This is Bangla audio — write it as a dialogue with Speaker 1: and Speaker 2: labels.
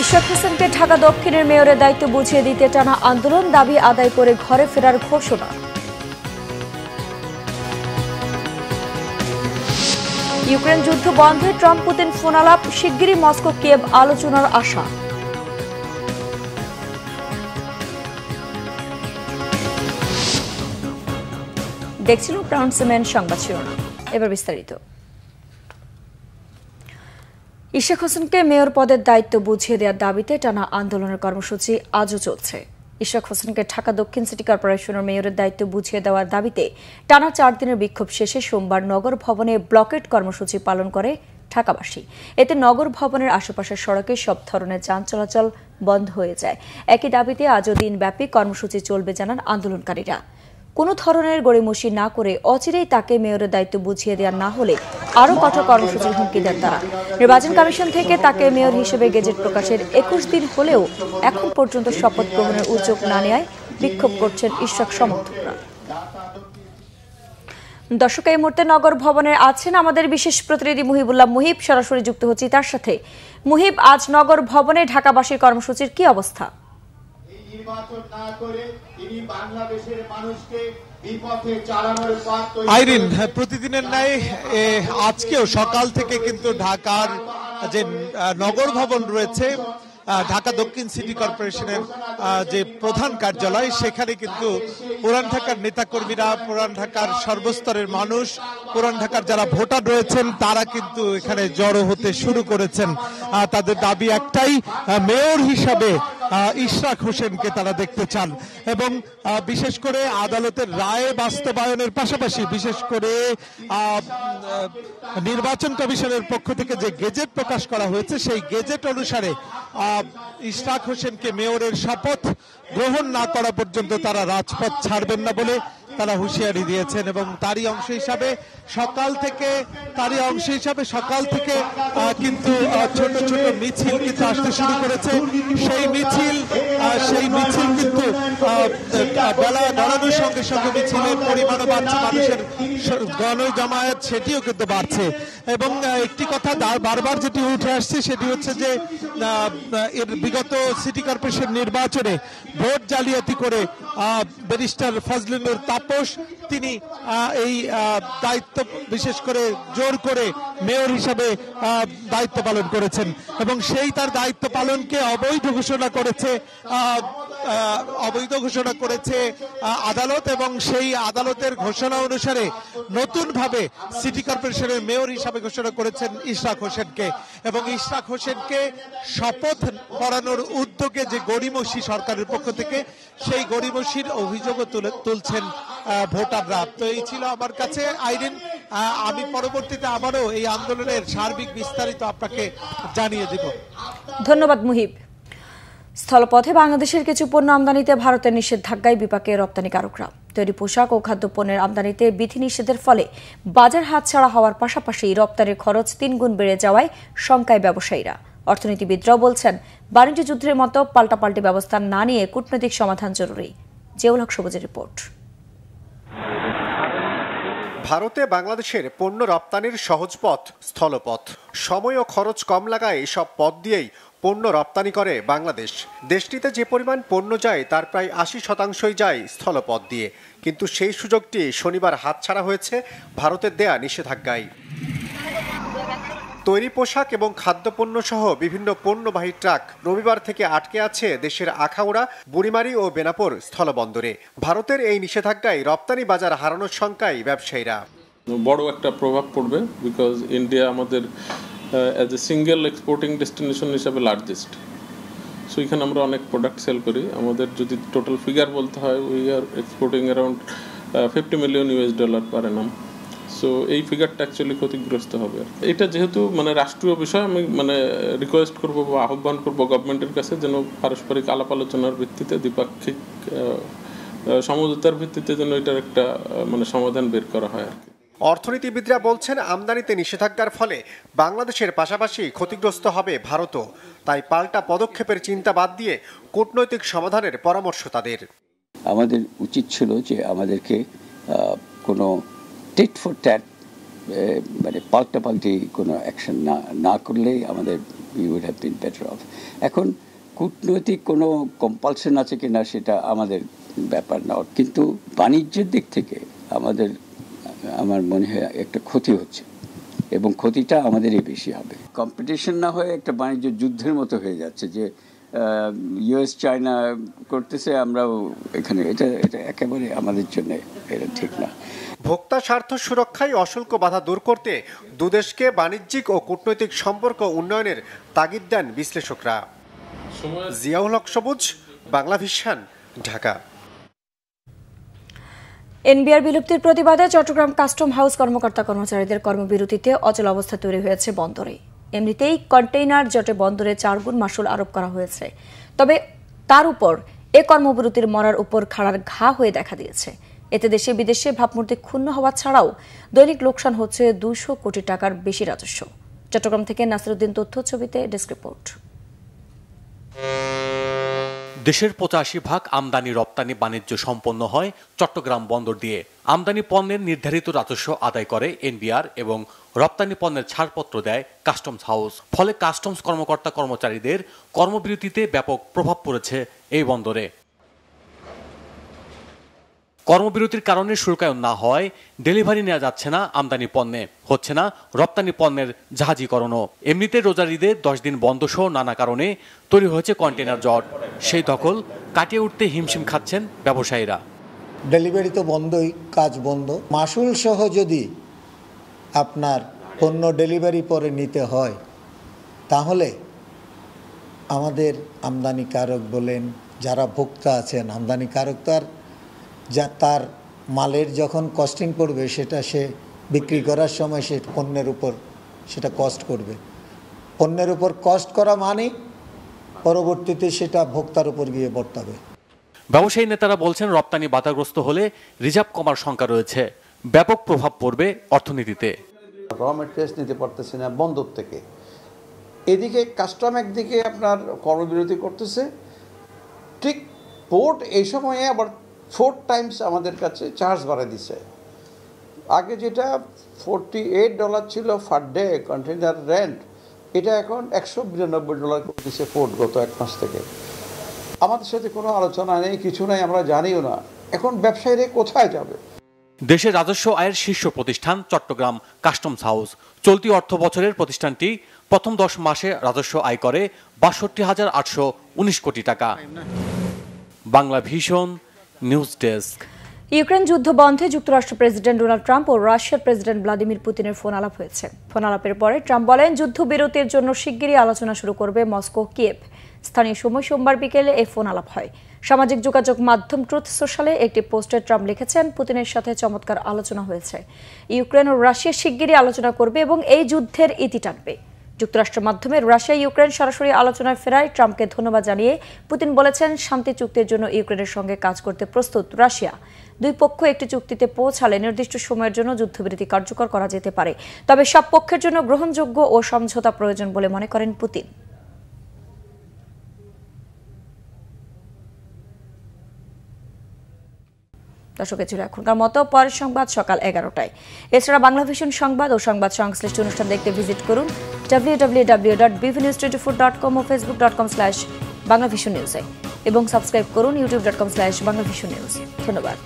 Speaker 1: ইশরাক হোসেনকে ঢাকা দক্ষিণের মেয়রের দায়িত্ব বুঝিয়ে দিতে টানা আন্দোলন, দাবি আদায় করে ঘরে ফেরার ঘোষণা। ইউক্রেন যুদ্ধ বন্ধে ট্রাম্প পুতিন ফোনালাপ, শিগগিরই মস্কো কিয়েভ আলোচনার আশা। দেখছিল প্রাউন্ড সিমেন্ট সংবাদ শিরোনাম, এবার বিস্তারিত। ইশরাক হোসেনকে মেয়র পদের দায়িত্ব বুঝিয়ে দেওয়ার দাবিতে টানা আন্দোলনের কর্মসূচি আজও চলছে। ইশরাক হোসেনকে ঢাকা দক্ষিণ সিটি কর্পোরেশনের মেয়রের দায়িত্ব বুঝিয়ে দেওয়ার দাবিতে টানা 4 দিনের বিক্ষোভ শেষে সোমবার নগর ভবনে ব্লকেট কর্মসূচি পালন করে ঢাকাবাসী। এতে নগর ভবনের আশেপাশের সড়কে সব ধরনের যান চলাচল বন্ধ হয়ে যায়। একই দাবিতে আজও দিনব্যাপী কর্মসূচি চলবে জানান আন্দোলনকারীরা। কোনো ধরনের গড়িমসি না করে অচিরেই তাকে মেয়রের দায়িত্ব বুঝিয়ে দেওয়া না হলে আরও কঠোর কর্মসূচির হুমকি দেন তারা। নির্বাচন কমিশন থেকে তাকে মেয়র হিসেবে গেজেট প্রকাশের 21 দিন হলেও এখন পর্যন্ত শপথ গ্রহণের উদ্যোগ না নেওয়ায় বিক্ষোভ করছেন ইশরাক সমর্থকরা। দর্শক, এই মুহূর্তে নগর ভবনে আছেন আমাদের বিশেষ প্রতিনিধি মুহিবুল্লাহ। মুহিব, সরাসরি যুক্ত হচ্ছি তার সাথে। মুহিব, আজ নগর ভবনে ঢাকাবাসীর কর্মসূচির কি অবস্থা?
Speaker 2: আইরিন, প্রতিদিনের ন্যায় আজকেও সকাল থেকে কিন্তু ঢাকার যে নগর ভবন রয়েছে, ঢাকা দক্ষিণ সিটি কর্পোরেশনের যে প্রধান কার্যালয়, সেখানে কিন্তু পুরান ঢাকার নেতাকর্মীরা, পুরান ঢাকার সর্বস্তরের মানুষ, পুরান ঢাকার যারা ভোটার রয়েছেন তারা কিন্তু এখানে জড়ো হতে শুরু করেছেন। তাদের দাবি একটাই, মেয়র হিসাবে ইশরাক হোসেনকে তারা দেখতে চান এবং বিশেষ করে আদালতের রায় বাস্তবায়নের পাশাপাশি বিশেষ করে নির্বাচন কমিশনের পক্ষ থেকে যে গেজেট প্রকাশ করা হয়েছে সেই গেজেট অনুসারে ইশরাক হোসেনকে মেয়রের শপথ গ্রহণ না করা পর্যন্ত তারা রাজপথ ছাড়বেন না বলে তারা হুঁশিয়ারি দিয়েছেন। এবং তারই অংশ হিসাবে সকাল থেকে কিন্তু ছোট ছোট মিছিল কিন্তু আসতে শুরু করেছে। সেই মিছিল কিন্তু বেলা গড়ানোর সঙ্গে সঙ্গে মিছিলের পরিমাণও বাড়ছে, মানুষের গণজমায়েত সেটিও কিন্তু বাড়ছে। এবং একটি কথা বারবার যেটি উঠে আসছে সেটি হচ্ছে যে এর বিগত সিটি কর্পোরেশন নির্বাচনে ভোট জালিয়াতি করে ব্যারিস্টার ফজলুল তাপস তিনি এই দায়িত্ব বিশেষ করে জোর করে মেয়র হিসাবে দায়িত্ব পালন করেছেন এবং সেই তার দায়িত্ব পালনকে অবৈধ ঘোষণা করেছে আদালত এবং সেই আদালতের ঘোষণা অনুসারে নতুনভাবে সিটি কর্পোরেশনের মেয়র হিসাবে ঘোষণা করেছেন ইশরাক হোসেনকে। এবং ইশরাক হোসেনকে শপথ করানোর উদ্যোগে যে গড়িমসি সরকারের পক্ষ থেকে, সেই গড়িমসির অভিযোগও তুলছেন ভোটাররা। তো এই ছিল আমার কাছে আইরিন। আমি পরবর্তীতে আবারও এই আন্দোলনের সার্বিক বিস্তারিত আপনাকে জানিয়ে দেব।
Speaker 1: ধন্যবাদ মুহিব। স্থলপথে বাংলাদেশের কিছু পণ্য আমদানিতে ভারতের নিষেধাজ্ঞায় বিপাকে রপ্তানিকারকরা। তৈরি পোশাক ও খাদ্যপণ্যের আমদানিতে বিধিনিষেধের ফলে বাজার হাতছাড়া হওয়ার পাশাপাশি রপ্তানির খরচ 3 গুণ বেড়ে যাওয়ায় শঙ্কায় ব্যবসায়ীরা। অর্থনীতিবিদরাও বলছেন, বাণিজ্য যুদ্ধের মতো পাল্টাপাল্টি ব্যবস্থা না নিয়ে কূটনৈতিক সমাধান জরুরি। জিয়াউল হক সবুজের রিপোর্ট।
Speaker 3: ভারতে বাংলাদেশের পণ্য রপ্তানির সহজ পথ স্থলপথ। সময় ও খরচ কম লাগায় এসব পথ দিয়েই পণ্য রপ্তানি করে বাংলাদেশ। দেশটিতে যে পরিমাণ পণ্য যায় তার প্রায় 80% যায় স্থলপথ দিয়ে, কিন্তু সেই সুযোগটি শনিবার হাতছাড়া হয়েছে ভারতের দেয়া নিষেধাজ্ঞায়। তৈরি পোশাক এবং খাদ্যপণ্য সহ বিভিন্ন পণ্যবাহী ট্রাক রবিবার থেকে আটকে আছে দেশের আখাউড়া, বুড়িমারি ও বেনাপোল স্থলবন্দরে। ভারতের এই নিষেধাজ্ঞায় রপ্তানি বাজার হারানোর শঙ্কায় ব্যবসায়ীরা।
Speaker 4: বড় একটা প্রভাব পড়বে, বিকজ ইন্ডিয়া আমাদের as a single exporting destination হিসাবে লার্জেস্ট। সো এখানে আমরা অনেক প্রোডাক্ট সেল করি। আমাদের যদি টোটাল ফিগার বলতে হয়, we are exporting around $50 million per Anam. So এই ফিগারটা অ্যাকচুয়ালি ক্ষতিগ্রস্ত হবে। এটা যেহেতু রাষ্ট্রীয় বিষয়, আমি রিকোয়েস্ট করব বা আহ্বান করব গভর্নমেন্টের কাছে যেন পারস্পরিক আলাপ আলোচনার ভিত্তিতে, দ্বিপাক্ষিক সমঝোতার ভিত্তিতে যেন এটার একটা সমাধান বের করা হয় আর কি।
Speaker 3: অর্থনীতিবিদরা বলছেন, আমদানিতে নিষেধাজ্ঞার ফলে বাংলাদেশের পাশাপাশি ক্ষতিগ্রস্ত হবে ভারতও। তাই পাল্টা পদক্ষেপের চিন্তা বাদ দিয়ে কূটনৈতিক সমাধানের পরামর্শ তাদের।
Speaker 5: আমাদের উচিত ছিল যে আমাদেরকে কোনো টেট ফর ট্যাট মানে পাল্টাপাল্টি কোনো অ্যাকশন না করলেই আমাদের we would have been better off. এখন কূটনৈতিক কোনো কম্পালশন আছে কিনা সেটা আমাদের ব্যাপার না, কিন্তু বাণিজ্যের দিক থেকে আমার মনে হয় একটা ক্ষতি হচ্ছে এবং ক্ষতিটা আমাদেরই বেশি হবে। কম্পিটিশন না হয়ে একটা বাণিজ্য যুদ্ধের মতো হয়ে যাচ্ছে যে ইউএস চায়না করতেছে, আমরাও এখানে, এটা একেবারে আমাদের জন্য এটা ঠিক না।
Speaker 3: ভোক্তা স্বার্থ সুরক্ষায় অশুল্ক বাধা দূর করতে দুদেশকে বাণিজ্যিক ও কূটনৈতিক সম্পর্ক উন্নয়নের তাগিদ দেন বিশ্লেষকরা। জিয়াউল হক সবুজ, বাংলা ভিশন, ঢাকা।
Speaker 1: এনবিআর বিলুপ্তির প্রতিবাদে চট্টগ্রাম কাস্টম হাউস কর্মকর্তা কর্মচারীদের কর্মবিরতিতে অচল অবস্থা তৈরি হয়েছে বন্দরে। এমনিতেই কন্টেইনার জটে বন্দরে 4 গুণ মাশুল আরোপ করা হয়েছে, তবে তার উপর এ কর্মবিরতির মরার উপর খাড়ার ঘা হয়ে দেখা দিয়েছে। এতে দেশে বিদেশে ভাবমূর্তি ক্ষুণ্ণ হওয়া ছাড়াও দৈনিক লোকসান হচ্ছে 200 কোটি টাকার বেশি রাজস্ব। চট্টগ্রাম থেকে নাসিরউদ্দিন তথ্য, ছবিতে ডেস্ক রিপোর্ট।
Speaker 6: দেশের 85% আমদানি রপ্তানি বাণিজ্য সম্পন্ন হয় চট্টগ্রাম বন্দর দিয়ে। আমদানি পণ্যের নির্ধারিত রাজস্ব আদায় করে এনবিআর এবং রপ্তানি পণ্যের ছাড়পত্র দেয় কাস্টমস হাউস। ফলে কাস্টমস কর্মকর্তা কর্মচারীদের কর্মবিরতিতে ব্যাপক প্রভাব পড়েছে এই বন্দরে। কর্মবিরতির কারণে শুল্কায়ন না হওয়ায় ডেলিভারি নেওয়া যাচ্ছে না আমদানি পণ্যে, হচ্ছে না রপ্তানি পণ্যের জাহাজীকরণও। এমনিতে রোজার ঈদে 10 দিন বন্ধ সহ নানা কারণে তৈরি হয়েছে কন্টেনার জট। সেই দখল কাটিয়ে উঠতে হিমশিম খাচ্ছেন ব্যবসায়ীরা।
Speaker 7: ডেলিভারি তো বন্ধই, কাজ বন্ধ। মাশুল সহ যদি আপনার পণ্য ডেলিভারি পরে নিতে হয় তাহলে আমাদের আমদানিকারক বলেন, যারা ভোক্তা আছেন, আমদানিকারক তার মালের যখন কস্টিং পড়বে সেটা সে বিক্রি করার সময় সে পণ্যের উপর সেটা কস্ট করবে। পণ্যের উপর কস্ট করা মানে পরবর্তীতে সেটা ভোক্তার উপর গিয়ে বর্তাবে।
Speaker 6: ব্যবসায়ী নেতারা বলছেন, রপ্তানি বাধাগ্রস্ত হলে রিজার্ভ কমার শঙ্কা রয়েছে, ব্যাপক প্রভাব পড়বে অর্থনীতিতে।
Speaker 8: র মেটেরিয়ালস নিতে পারতেছে না বন্দর থেকে, এদিকে কাস্টম একদিকে আপনার কর্মবিরতি করতেছে, ঠিক পোর্ট এই সময়ে আবার 4 টাইমস আমাদের কাছে চার্জ বাড়ায় দিছে। আগে যেটা $48 ছিল পার ডে কন্টেইনার রেন্ট, এটা এখন $192 করে দিচ্ছে পোর্ট গত 1 মাস থেকে। আমাদের সাথে কোনো আলোচনা নেই, কিছু নাই, আমরা জানিও না এখন ব্যবসায়ীরা কোথায় যাবে।
Speaker 6: দেশের রাজস্ব আয়ের শীর্ষ প্রতিষ্ঠান চট্টগ্রাম কাস্টমস হাউস। চলতি অর্থ বছরের প্রতিষ্ঠানটি প্রথম 10 মাসে রাজস্ব আয় করে 62,819 কোটি টাকা। Bangla vision, news desk.
Speaker 1: Ukraine যুদ্ধ বন্ধে যুক্তরাষ্ট্র প্রেসিডেন্ট ডোনাল্ড ট্রাম্প ও রাশিয়ার প্রেসিডেন্ট ভ্লাদিমির পুতিনের ফোন আলাপ হয়েছে। ফোন আলাপের পরে ট্রাম্প বলেন, যুদ্ধবিরতির জন্য শিগগিরই আলোচনা শুরু করবে মস্কো কিয়েভ। স্থানীয় সময় সোমবার বিকেলে এই ফোন আলাপ হয়। সামাজিক যোগাযোগ মাধ্যম ট্রুথ সোশ্যালে একটি পোস্টে ট্রাম্প লিখেছেন, পুতিনের সাথে চমৎকার আলোচনা হয়েছে। ইউক্রেন ও রাশিয়া শিগগিরই আলোচনা করবে এবং এই যুদ্ধের ইতি টানবে। যুক্তরাষ্ট্রের মাধ্যমে রাশিয়া ইউক্রেন সরাসরি আলোচনায় ফেরায় ট্রাম্পকে ধন্যবাদ জানিয়ে পুতিন বলেছেন, শান্তি চুক্তির জন্য ইউক্রেনের সঙ্গে কাজ করতে প্রস্তুত রাশিয়া। দুই পক্ষ একটি চুক্তিতে পৌঁছালে নির্দিষ্ট সময়ের জন্য যুদ্ধবিরতি কার্যকর করা যেতে পারে, তবে সব পক্ষের জন্য গ্রহণযোগ্য ও সমঝোতা প্রয়োজন বলে মনে করেন পুতিন। দর্শক, ছিল এখনকার মতো। পরের সংবাদ সকাল 11টায়। এছাড়া বাংলা ভিশন সংবাদ ও সংবাদ সংশ্লিষ্ট অনুষ্ঠান দেখতে ভিজিট করুন www.bvnews24.com ও facebook.com/banglavisionnews এবং সাবস্ক্রাইব করুন youtube.com/banglavisionnews। ধন্যবাদ।